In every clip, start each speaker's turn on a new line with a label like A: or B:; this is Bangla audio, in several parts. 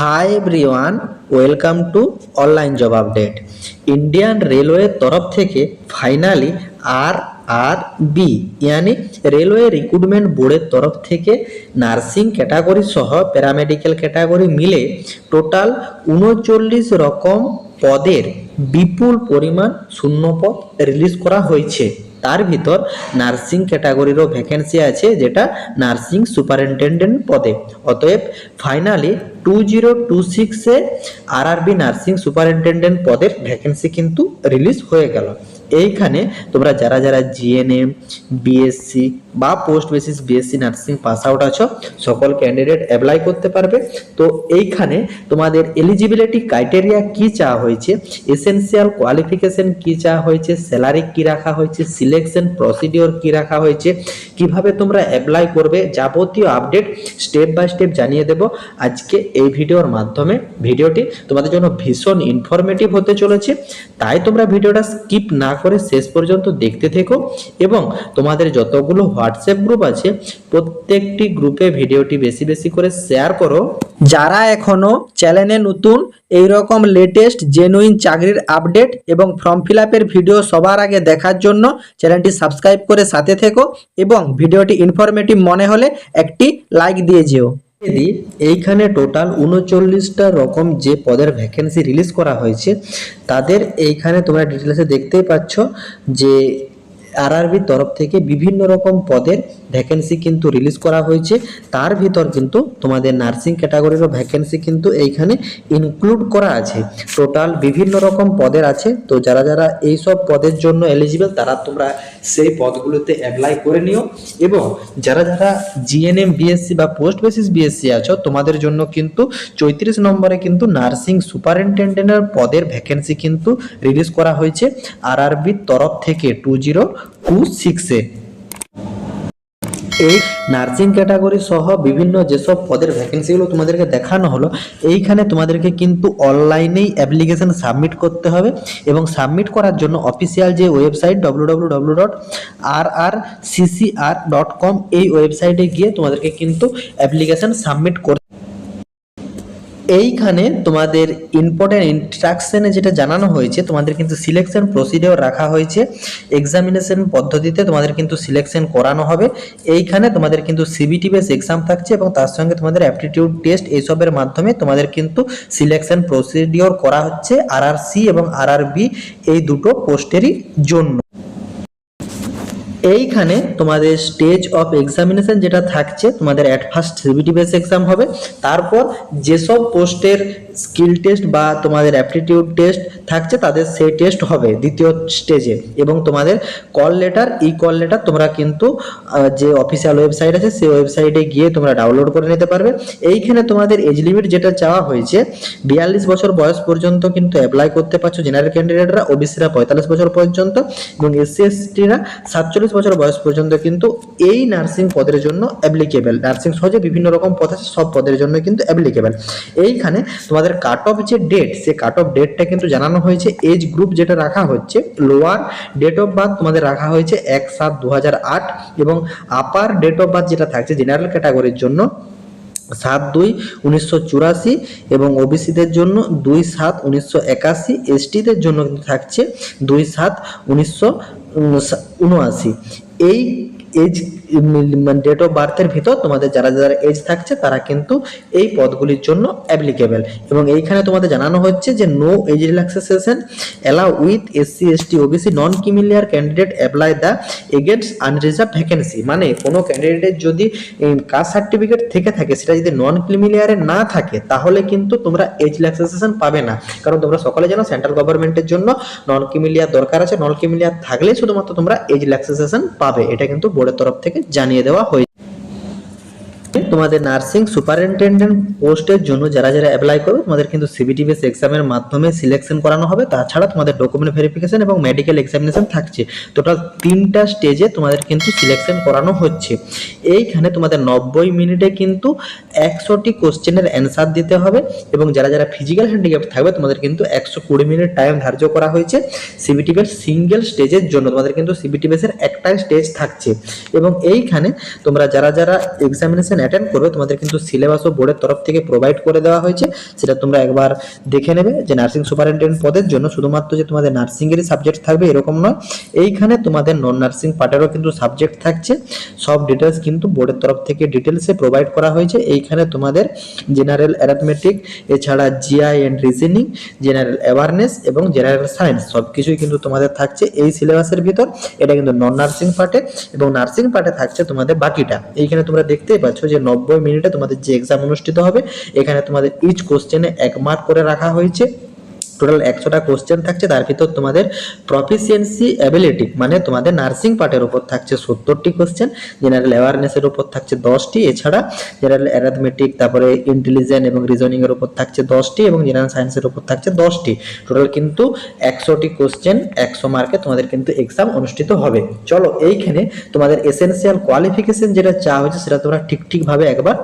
A: Hi everyone, welcome to online job update. Indian রেলওয়ের তরফ থেকে ফাইনালি RRB यानी रेलवे रिक्रूटमेंट बोर्डेर तरफ থেকে নার্সিং ক্যাটাগরি সহ প্যারামেডিক্যাল ক্যাটাগরি মিলে টোটাল ৩৯ রকম পদের বিপুল পরিমাণ শূন্যপদ রিলিজ করা হয়েছে। তার ভিতর নার্সিং ক্যাটাগরিরও ভ্যাকেন্সি আছে, যেটা নার্সিং সুপারিনটেন্ডেন্ট পদে। অতএব ফাইনালি 2026 RRB নার্সিং সুপারিনটেন্ডেন্ট পদের ভ্যাকেন্সি কিন্তু রিলিজ হয়ে গেল। এইখানে তোমরা যারা যারা জিএনএম, বিএসসি বা post basis BSc nursing pass out আছো, সকল ক্যান্ডিডেট অ্যাপ্লাই করতে পারবে। তো এইখানে তোমাদের এলিজিবিলিটি ক্রাইটেরিয়া কি চাওয়া হয়েছে, এসেনশিয়াল কোয়ালিফিকেশন কি চাওয়া হয়েছে, স্যালারি কি রাখা হয়েছে, সিলেকশন প্রসিডিওর কি রাখা হয়েছে, কিভাবে তোমরা অ্যাপ্লাই করবে, যাবতীয় আপডেট স্টেপ বাই স্টেপ জানিয়ে দেব আজকে এই ভিডিওর মাধ্যমে। ভিডিওটি তোমাদের জন্য ভীষণ ইনফরমেটিভ হতে চলেছে, তাই তোমরা ভিডিওটা স্কিপ না করে শেষ পর্যন্ত দেখতে থেকো এবং তোমাদের যতগুলো হোয়াটসঅ্যাপ গ্রুপ আছে প্রত্যেকটি গ্রুপে ভিডিওটি বেশি বেশি করে শেয়ার করো। যারা এখনো চ্যানেলে নতুন, এই রকম লেটেস্ট জেনুইন চাকরির আপডেট এবং ফর্ম ফিল আপের ভিডিও সবার আগে দেখার জন্য চ্যানেলটি সাবস্ক্রাইব করে সাথে থেকো এবং ভিডিওটি ইনফরমেটিভ মনে হলে একটি লাইক দিয়ে যেও। এইখানে টোটাল ৩৯টা রকম যে পদের ভ্যাকেন্সি রিলিজ করা হয়েছে তাদের এইখানে তোমরা ডিটেলসে দেখতেই পাচ্ছ যে RRBর তরফ থেকে বিভিন্ন রকম পদের ভ্যাকেন্সি কিন্তু রিলিজ করা হয়েছে। তার ভিতর কিন্তু তোমাদের নার্সিং ক্যাটাগরিরও ভ্যাকেন্সি কিন্তু এইখানে ইনক্লুড করা আছে। টোটাল বিভিন্ন রকম পদের আছে। তো যারা যারা এই সব পদের জন্য এলিজিবল তারা তোমরা সেই পদগুলোতে অ্যাপ্লাই করে নিও এবং যারা যারা জিএনএম, বিএসসি বা পোস্ট বেসিস বিএসসি আছো তোমাদের জন্য কিন্তু ৩৪ নম্বরে কিন্তু নার্সিং সুপারিনটেন্ডেন্টের পদের ভ্যাকেন্সি কিন্তু রিলিজ করা হয়েছে RRBর তরফ থেকে 2026-এ। এই নার্সিং ক্যাটাগরি সহ বিভিন্ন যেসব পদের ভ্যাকেন্সিগুলো তোমাদেরকে দেখানো হলো, এইখানে তোমাদেরকে কিন্তু অনলাইনেই অ্যাপ্লিকেশন সাবমিট করতে হবে এবং সাবমিট করার জন্য অফিসিয়াল যে ওয়েবসাইট www.rrccr.com এই ওয়েবসাইটে গিয়ে তোমাদেরকে কিন্তু অ্যাপ্লিকেশন সাবমিট করতে। এইখানে তোমাদের ইম্পর্টেন্ট ইনস্ট্রাকশনে যেটা জানানো হয়েছে, তোমাদের কিন্তু সিলেকশন প্রসিডিওর রাখা হয়েছে। এক্সামিনেশন পদ্ধতিতে তোমাদের কিন্তু সিলেকশন করানো হবে। এইখানে তোমাদের কিন্তু সিবিটি বেস এক্সাম থাকছে এবং তার সঙ্গে তোমাদের অ্যাপটিটিউড টেস্ট এইসবের মাধ্যমে তোমাদের কিন্তু সিলেকশন প্রসিডিওর করা হচ্ছে RRC এবং RRB এই দুটো পোস্টেরই জন্য। এইখানে তোমাদের স্টেজ অফ এক্সামিনেশন যেটা থাকছে, তোমাদের at first CBT base exam হবে, তারপর যেসব পোস্টের স্কিল টেস্ট বা তোমাদের অ্যাপটিটিউড টেস্ট থাকছে তাদের সেই টেস্ট হবে দ্বিতীয় স্টেজে এবং তোমাদের কল লেটার, কল লেটার তোমরা কিন্তু যে অফিসিয়াল ওয়েবসাইট আছে সেই ওয়েবসাইটে গিয়ে তোমরা ডাউনলোড করে নিতে পারবে। এইখানে তোমাদের এজ লিমিট যেটা চাওয়া হয়েছে 42 বছর বয়স পর্যন্ত কিন্তু অ্যাপ্লাই করতে পারছো জেনারেল ক্যান্ডিডেটরা, ওবিসিরা 45 বছর পর্যন্ত এবং এসসি এসটিরা 47 বছর বয়স পর্যন্ত কিন্তু এই নার্সিং পদের জন্য অ্যাপ্লিকেবল। নার্সিং সহজে বিভিন্ন রকম পদ আছে, সব পদের জন্য কিন্তু অ্যাপ্লিকেবল। এইখানে তোমাদের কাট অফ যে ডেট, সে কাট অফ ডেটটা কিন্তু জানানো হয়েছে। এজ গ্রুপ যেটা রাখা হচ্ছে, লোয়ার ডেট অফ বার্থ তোমাদের রাখা হয়েছে 1/7/2008 এবং আপার ডেট অফ বার্থ যেটা থাকছে জেনারেল ক্যাটাগরির জন্য 7/2/1984 এবং ওবিসিদের জন্য 2/7/1981, এসটিদের জন্য কিন্তু থাকছে 2/7/1979। এই এজ ডেট অফ বার্থের ভিতর তোমাদের যারা যারা এজ থাকছে তারা কিন্তু এই পদগুলির জন্য অ্যাপ্লিকেবল এবং এইখানে তোমাদের জানানো হচ্ছে যে no age relaxation allow with SC ST OBC non creamy layer candidate apply the against unreserved vacancy. মানে কোনো ক্যান্ডিডেটের যদি কাস্ট সার্টিফিকেট থেকে থাকে, সেটা যদি নন ক্রিমিলিয়ারে না থাকে তাহলে কিন্তু তোমরা এজ রিল্যাক্সেশন পাবে না, কারণ তোমরা সকলে জানো সেন্ট্রাল গভর্নমেন্টের জন্য নন ক্রিমিলিয়ার দরকার আছে। নন ক্রিমিলিয়ার থাকলেই শুধুমাত্র তোমরা এজ রিল্যাক্সেশন পাবে, এটা কিন্তু বোর্ডের তরফ থেকে জানিয়ে দেওয়া হয়েছে। তোমাদের নার্সিং সুপারিনটেন্ডেন্ট পোস্টের জন্য যারা যারা অ্যাপ্লাই করবে তোমাদের কিন্তু সিবিটি বেস এক্সামের মাধ্যমে সিলেকশন করানো হবে। তাছাড়া তোমাদের ডকুমেন্ট ভেরিফিকেশন এবং মেডিকেল এক্সামিনেশন থাকছে। টোটাল 3টা স্টেজে তোমাদের কিন্তু সিলেকশন করানো হচ্ছে। এইখানে তোমাদের 90 মিনিটে কিন্তু 100টি কোশ্চেনের অ্যান্সার দিতে হবে এবং যারা যারা ফিজিক্যাল হ্যান্ডিক্যাপ থাকবে তোমাদের কিন্তু 120 মিনিট টাইম ধার্য করা হয়েছে সিবিটি বেস সিঙ্গেল স্টেজের জন্য। তোমাদের কিন্তু সিবিটি বেসের একটাই স্টেজ থাকছে এবং এইখানে তোমরা যারা যারা এক্সামিনেশন অ্যাটেন্ড অ্যাটেন্ড করবে তোমাদের কিন্তু সিলেবাসও বোর্ডের তরফ থেকে প্রোভাইড করে দেওয়া হয়েছে, সেটা তোমরা একবার দেখে নেবে। যে নার্সিং সুপারিনটেন্ডেন্ট পদের জন্য শুধুমাত্র যে তোমাদের নার্সিংয়েরই সাবজেক্ট থাকবে এরকম নয়, এইখানে তোমাদের নন নার্সিং পার্টেরও কিন্তু সাবজেক্ট থাকছে। সব ডিটেলস কিন্তু বোর্ডের তরফ থেকে ডিটেলসে প্রোভাইড করা হয়েছে। এইখানে তোমাদের জেনারেল অ্যারিথমেটিক, এছাড়া GI and reasoning, general awareness এবং জেনারেল সায়েন্স সব কিছুই কিন্তু তোমাদের থাকছে এই সিলেবাসের ভিতর। এটা কিন্তু নন নার্সিং পার্টে, এবং নার্সিং পার্টে থাকছে তোমাদের বাকিটা। এইখানে তোমরা দেখতেই পাচ্ছ যে 90 মিনিটে তোমাদের যে এক্সাম অনুষ্ঠিত হবে, এখানে তোমাদের ইচ কোশ্চেনে 1 মার্ক করে রাখা হয়েছে। টোটাল 100টা কোশ্চেন থাকছে, তার ভিতর তোমাদের প্রফিসিয়েন্সি অ্যাবিলিটি মানে তোমাদের নার্সিং পার্টের উপর থাকছে 70টি কোশ্চেন, জেনারেল অ্যাওয়ারনেসের উপর থাকছে 10টি, এছাড়া জেনারেল অ্যারিথমেটিক, তারপরে ইন্টেলিজেন্স এবং রিজনিং এর উপর থাকছে 10টি, এবং জেনারেল সায়েন্সের উপর থাকছে 10টি। টোটাল কিন্তু 100টি কোশ্চেন, 100 মার্কে তোমাদের কিন্তু এক্সাম অনুষ্ঠিত হবে। চলো এইখানে তোমাদের এসেনশিয়াল কোয়ালিফিকেশন যেটা চাওয়া হয়েছে সেটা তোমরা ঠিকভাবে একবার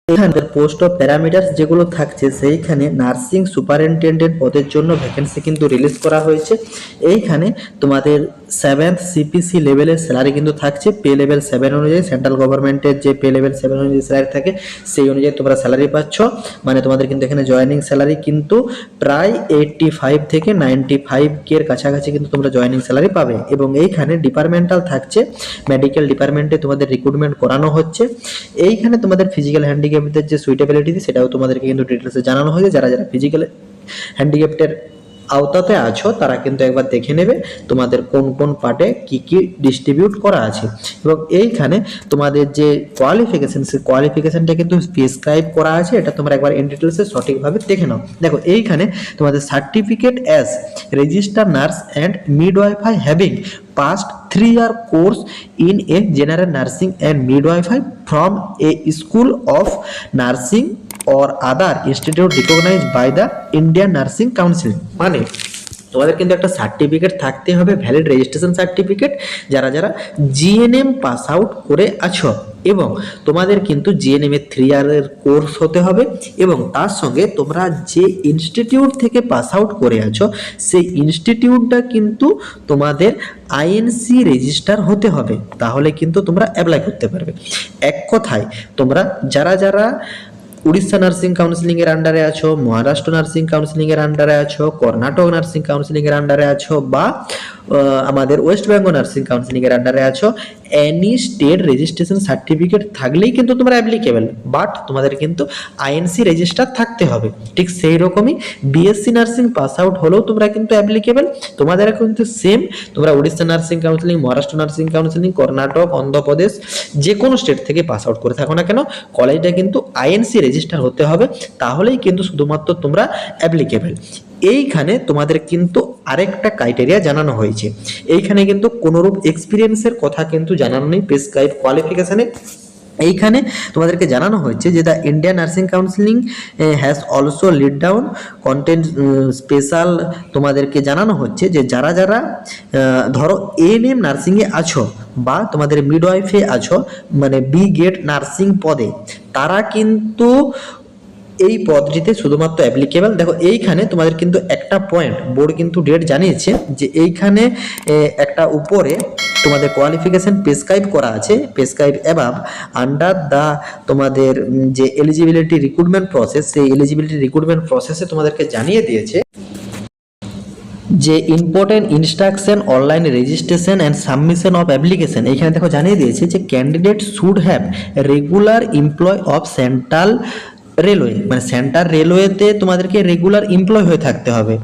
A: এখানে পোস্ট অফ প্যারামিটার্স যেগুলো থাকছে, সেইখানে নার্সিং সুপারিনটেন্ডেন্ট পদের জন্য ভ্যাকেন্সি কিন্তু রিলিজ করা হয়েছে। এইখানে তোমাদের 7th সিপিসি লেভেলের স্যালারি কিন্তু থাকছে। পে লেভেল 7 অনুযায়ী, সেন্ট্রাল গভর্নমেন্টের যে পে লেভেল 7 অনুযায়ী স্যালারি থাকে সেই অনুযায়ী তোমরা স্যালারি পাচ্ছ। মানে তোমাদের কিন্তু এখানে জয়েনিং স্যালারি কিন্তু প্রায় 85 থেকে 95 এর কাছাকাছি কিন্তু তোমরা জয়েনিং স্যালারি পাবে। এবং এইখানে ডিপার্টমেন্টাল থাকছে, মেডিকেল ডিপার্টমেন্টে তোমাদের রিক্রুটমেন্ট করানো হচ্ছে। এইখানে তোমাদের ফিজিক্যাল হ্যান্ডিক্যাপদের যে সুইটেবিলিটি সেটাও তোমাদেরকে কিন্তু ডিটেলসে জানানো হয়েছে। যারা যারা ফিজিক্যাল হ্যান্ডিক্যাপটের আওতাতে আছো তারা কিন্তু একবার দেখে নেবে তোমাদের কোন কোন পার্টে কি কি ডিস্ট্রিবিউট করা আছে। এবং এইখানে তোমাদের যে কোয়ালিফিকেশন, সেই কোয়ালিফিকেশনটা কিন্তু প্রেসক্রাইব করা আছে, এটা তোমরা একবার ইন ডিটেলসে সঠিকভাবে দেখে নাও। দেখো এইখানে তোমাদের certificate as register nurse and midwifery having past 3-year course in a general nursing and midwifery from a school of nursing or other institute recognized by the Indian Nursing Council। মানে তোমাদের কিন্তু একটা সার্টিফিকেট থাকতে হবে, ভ্যালিড রেজিস্ট্রেশন সার্টিফিকেট, যারা যারা জিএনএম পাস আউট করে আছো। এবং তোমাদের কিন্তু জিএনএম এর 3 ইয়ারের কোর্স হতে হবে, এবং তার সঙ্গে তোমরা যে ইনস্টিটিউট থেকে পাস আউট করে আছো সেই ইনস্টিটিউটটা কিন্তু তোমাদের আইএনসি রেজিস্টার হতে হবে, তাহলে কিন্তু তোমরা অ্যাপ্লাই করতে পারবে। এক কথায় তোমরা যারা যারা উড়িষ্যা নার্সিং কাউন্সিলিং এর আন্ডারে আছো, মহারাষ্ট্র নার্সিং কাউন্সিলিং এর আন্ডারে আছো, কর্ণাটক নার্সিং কাউন্সিলিং এর আন্ডারে আছো, বা আমাদের ওয়েস্ট বেঙ্গল নার্সিং কাউন্সিলিং এর আন্ডারে আছো, এনি স্টেট রেজিস্ট্রেশন সার্টিফিকেট থাকলেই কিন্তু তোমরা অ্যাপ্লিকেবল, বাট তোমাদের কিন্তু আইএনসি রেজিস্টার থাকতে হবে। ঠিক সেই রকমই বিএসসি নার্সিং পাস আউট হলেও তোমরা কিন্তু অ্যাপ্লিকেবল। তোমাদের কিন্তু সেম, তোমরা Orissa nursing counselling, Maharashtra nursing counselling, Karnataka, Andhra Pradesh যে কোনো স্টেট থেকে পাস আউট করে থাকো না কেন, কলেজটা কিন্তু আইএনসি রেজিস্টার হতে হবে, তাহলেই কিন্তু শুধুমাত্র তোমরা অ্যাপ্লিকেবল। এইখানে তোমাদের কিন্তু আরেকটা ক্রাইটেরিয়া জানানো হয়েছে, এইখানে কিন্তু কোনোরূপ এক্সপিরিয়েন্সের কথা কিন্তু জানানো নেই প্রেসক্রাইব কোয়ালিফিকেশনে। এইখানে তোমাদেরকে জানানো হয়েছে যে the Indian nursing counselling has also lead down content special. তোমাদেরকে জানানো হচ্ছে যে যারা যারা ধরো এএনএম নার্সিংয়ে আছো বা তোমাদের মিডওয়াইফে আছো, মানে বি গেট নার্সিং পদে, তারা কিন্তু এই পদটিতে শুধুমাত্র অ্যাপ্লিকেবল। দেখো এইখানে তোমাদের কিন্তু একটা পয়েন্ট বোর্ড কিন্তু ডেট জানিয়েছে যে এইখানে একটা উপরে তোমাদের কোয়ালিফিকেশন প্রেসক্রাইব করা আছে, প্রেসক্রাইব অ্যাবাভ আন্ডার দ্য তোমাদের যে এলিজিবিলিটি রিক্রুটমেন্ট প্রসেস, সেই এলিজিবিলিটি রিক্রুটমেন্ট প্রসেসে তোমাদেরকে জানিয়ে দিয়েছে যে important instruction online registration and submission of application. এখানে দেখো জানিয়ে দিয়েছে যে candidate should have regular employ of central railway, মানে সেন্ট্রাল রেলওয়েতে তোমাদেরকে রেগুলার এমপ্লয় হয়ে থাকতে হবে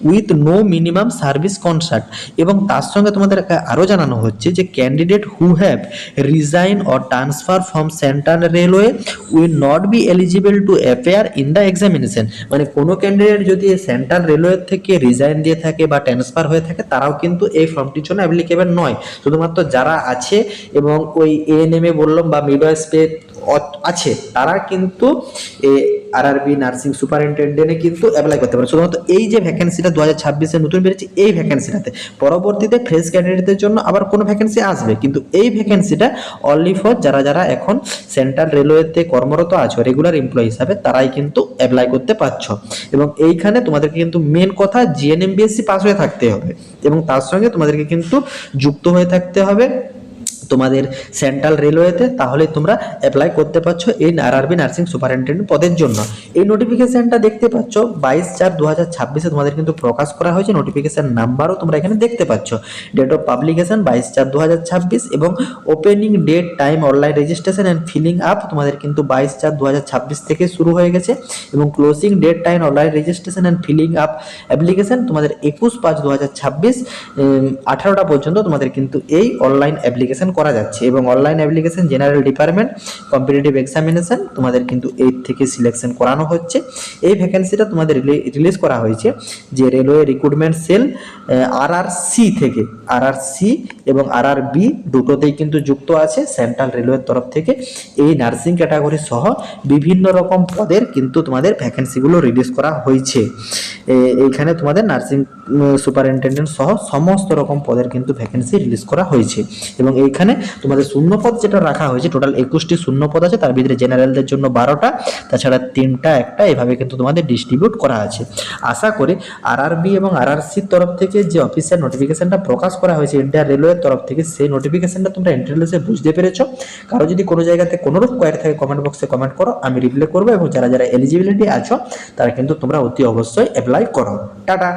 A: with no minimum service contract. এবং তার সঙ্গে তোমাদের আরও জানানো হচ্ছে যে candidate who have resign or transfer from central railway will not be eligible to appear in the examination. মানে কোনো ক্যান্ডিডেট যদি সেন্ট্রাল রেলওয়ে থেকে রিজাইন দিয়ে থাকে বা ট্রান্সফার হয়ে থাকে, তারাও কিন্তু এই ফর্মটির জন্য অ্যাপ্লিকেবল নয়। শুধুমাত্র যারা আছে এবং ওই এএনএমএ বললাম বা মিডওয়াইফে আছে, তারা কিন্তু আরআরবি নার্সিং সুপারিনটেন্ডেন্টে কিন্তু অ্যাপ্লাই করতে পারে। শুধুমাত্র এই যে ভ্যাকেন্সিটা 2026-এ নতুন বেরিয়েছে, এই ভ্যাকেন্সিটাতে পরবর্তীতে ফ্রেশ ক্যান্ডিডেটদের জন্য আবার কোনো ভ্যাকেন্সি আসবে, কিন্তু এই ভ্যাকেন্সিটা অনলি ফর যারা যারা এখন সেন্ট্রাল রেলওয়েতে কর্মরত আছো রেগুলার এমপ্লয়ি হিসাবে, তারাই কিন্তু অ্যাপ্লাই করতে পারছো। এবং এইখানে তোমাদেরকে কিন্তু মেন কথা জিএনএম বিএসসি পাস হয়ে থাকতে হবে, এবং তার সঙ্গে তোমাদেরকে কিন্তু যুক্ত হয়ে থাকতে হবে তোমাদের সেন্ট্রাল রেলওয়েতে, তাহলে তোমরা অ্যাপ্লাই করতে পারছো এই আরআরবি নার্সিং সুপারিনটেন্ডেন্ট পদের জন্য। এই নোটিফিকেশনটা দেখতে পাচ্ছ 22/4/2026 তোমাদের কিন্তু প্রকাশ করা হয়েছে। নোটিফিকেশন নাম্বারও তোমরা এখানে দেখতে পাচ্ছ। ডেট অফ পাবলিকেশন 22/4/2026 এবং opening date, time, online registration and filling up তোমাদের কিন্তু 22/4/2026 থেকে শুরু হয়ে গেছে এবং closing date, time, online registration and filling up application তোমাদের 21/5/2026 18টা পর্যন্ত তোমাদের কিন্তু এই অনলাইন অ্যাপ্লিকেশন করা যাচ্ছে। এবং online application general department competitive examination তোমাদের কিন্তু 8 থেকে সিলেকশন করানো হচ্ছে। এই ভ্যাকেন্সিটা তোমাদের রিলিজ করা হয়েছে যে রেলওয়ে রিক্রুটমেন্ট সেল আরআরসি থেকে। আরআরসি এবং আরআরবি দুটোতেই কিন্তু যুক্ত আছে সেন্ট্রাল রেলওয়ের তরফ থেকে। এই নার্সিং ক্যাটাগরি সহ বিভিন্ন রকম পদের কিন্তু তোমাদের ভ্যাকেন্সিগুলো রিলিজ করা হয়েছে। এইখানে তোমাদের নার্সিং সুপারিনটেন্ডেন্ট সহ সমস্ত রকম পদের কিন্তু ভ্যাকেন্সি রিলিজ করা হয়েছে। এবং এইখানে তোমাদের শূন্যপদ যেটা রাখা হয়েছে, টোটাল 21টি শূন্যপদ আছে, তার ভিতরে জেনারেলদের জন্য 12টা, তাছাড়া 3টা একটা, এভাবে কিন্তু তোমাদের ডিস্ট্রিবিউট করা আছে। আশা করি আরআরবি এবং আরআরসির তরফ থেকে যে অফিসিয়াল নোটিফিকেশনটা প্রকাশ করা হয়েছে ইন্ডিয়ান রেলওয়ের তরফ থেকে, সেই নোটিফিকেশনটা তোমরা ইন্টারভিউতে বুঝতে পেরেছো। কারো যদি কোনো জায়গাতে কোনোরূপ কোয়ারি থাকে কমেন্ট বক্সে কমেন্ট করো, আমি রিপ্লাই করবো। এবং যারা যারা এলিজিবিলিটি আছো তারা কিন্তু তোমরা অতি অবশ্যই অ্যাপ্লাই করো। টাটা।